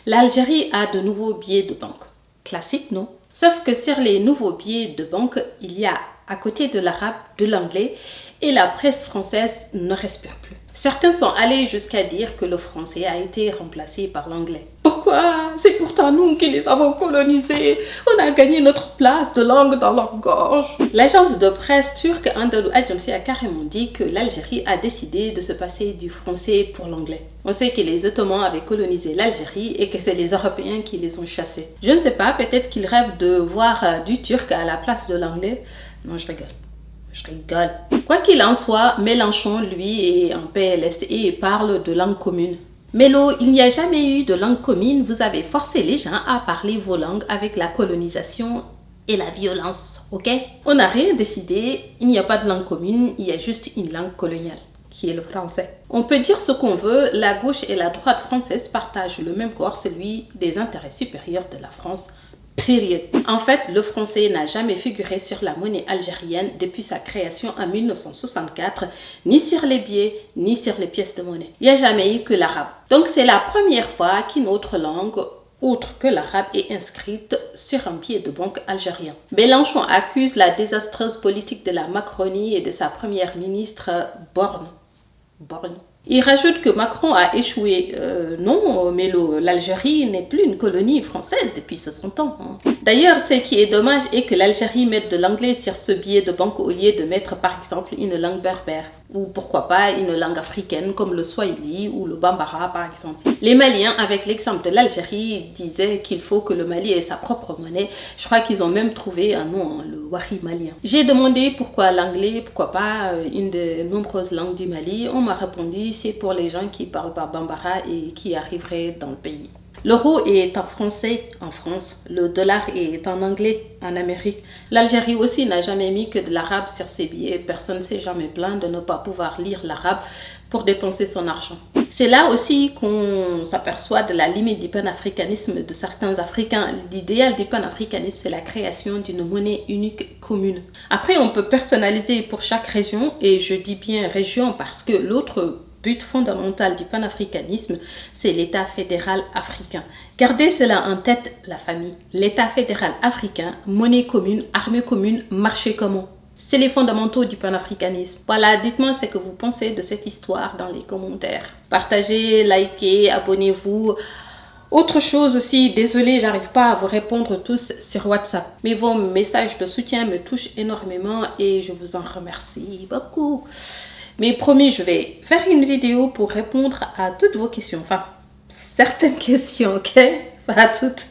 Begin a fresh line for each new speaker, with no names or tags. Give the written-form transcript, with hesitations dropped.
L'Algérie a de nouveaux billets de banque. Classique, non? Sauf que sur les nouveaux billets de banque, il y a à côté de l'arabe, de l'anglais, et la presse française ne respire plus. Certains sont allés jusqu'à dire que le français a été remplacé par l'anglais. Pourquoi? C'est pourtant nous qui les avons colonisés. On a gagné notre place de langue dans leur gorge. L'agence de presse turque Anadolu Ajansı a carrément dit que l'Algérie a décidé de se passer du français pour l'anglais. On sait que les Ottomans avaient colonisé l'Algérie et que c'est les Européens qui les ont chassés. Je ne sais pas, peut-être qu'ils rêvent de voir du turc à la place de l'anglais. Non, je rigole. Je rigole. Quoi qu'il en soit, Mélenchon, lui, est en PLS et parle de langue commune. Mélo, il n'y a jamais eu de langue commune. Vous avez forcé les gens à parler vos langues avec la colonisation et la violence, ok? On n'a rien décidé. Il n'y a pas de langue commune. Il y a juste une langue coloniale, qui est le français. On peut dire ce qu'on veut. La gauche et la droite française partagent le même corps, celui des intérêts supérieurs de la France. Période. En fait, le français n'a jamais figuré sur la monnaie algérienne depuis sa création en 1964, ni sur les billets, ni sur les pièces de monnaie. Il n'y a jamais eu que l'arabe. Donc c'est la première fois qu'une autre langue, autre que l'arabe, est inscrite sur un billet de banque algérien. Mélenchon accuse la désastreuse politique de la Macronie et de sa première ministre Borne. Il rajoute que Macron a échoué. Non, mais l'Algérie n'est plus une colonie française depuis 60 ans. Hein. D'ailleurs, ce qui est dommage est que l'Algérie mette de l'anglais sur ce billet de banque au lieu de mettre par exemple une langue berbère. Ou pourquoi pas une langue africaine comme le Swahili ou le Bambara par exemple. Les Maliens, avec l'exemple de l'Algérie, disaient qu'il faut que le Mali ait sa propre monnaie. Je crois qu'ils ont même trouvé un nom, le Wari malien. J'ai demandé pourquoi l'anglais, pourquoi pas une des nombreuses langues du Mali. On m'a répondu c'est pour les gens qui parlent pas Bambara et qui arriveraient dans le pays. L'euro est en français en France, le dollar est en anglais en Amérique. L'Algérie aussi n'a jamais mis que de l'arabe sur ses billets. Personne ne s'est jamais plaint de ne pas pouvoir lire l'arabe pour dépenser son argent. C'est là aussi qu'on s'aperçoit de la limite du panafricanisme de certains Africains. L'idéal du panafricanisme, c'est la création d'une monnaie unique commune. Après, on peut personnaliser pour chaque région, et je dis bien région parce que l'autre but fondamental du panafricanisme, c'est l'État fédéral africain. Gardez cela en tête, la famille. L'État fédéral africain, monnaie commune, armée commune, marché commun. C'est les fondamentaux du panafricanisme. Voilà, dites-moi ce que vous pensez de cette histoire dans les commentaires. Partagez, likez, abonnez-vous. Autre chose aussi, désolé, j'arrive pas à vous répondre tous sur WhatsApp. Mais vos messages de soutien me touchent énormément et je vous en remercie beaucoup. Mais promis, je vais faire une vidéo pour répondre à toutes vos questions. Enfin, certaines questions, ok? Pas à toutes.